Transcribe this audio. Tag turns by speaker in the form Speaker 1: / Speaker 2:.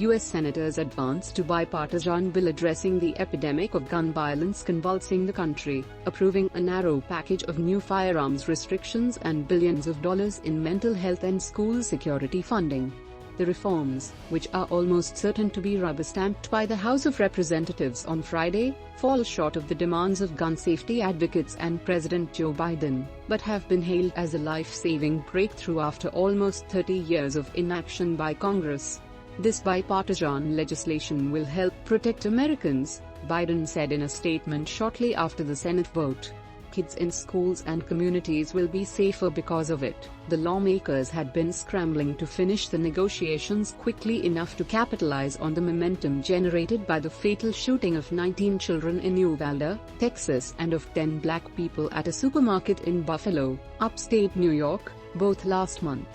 Speaker 1: U.S. senators advanced a bipartisan bill addressing the epidemic of gun violence convulsing the country, approving a narrow package of new firearms restrictions and billions of dollars in mental health and school security funding. The reforms, which are almost certain to be rubber-stamped by the House of Representatives on Friday, fall short of the demands of gun safety advocates and President Joe Biden, but have been hailed as a life-saving breakthrough after almost 30 years of inaction by Congress. This bipartisan legislation will help protect Americans, Biden said in a statement shortly after the Senate vote. Kids in schools and communities will be safer because of it. The lawmakers had been scrambling to finish the negotiations quickly enough to capitalize on the momentum generated by the fatal shooting of 19 children in Uvalde, Texas and of 10 black people at a supermarket in Buffalo, upstate New York, both last month.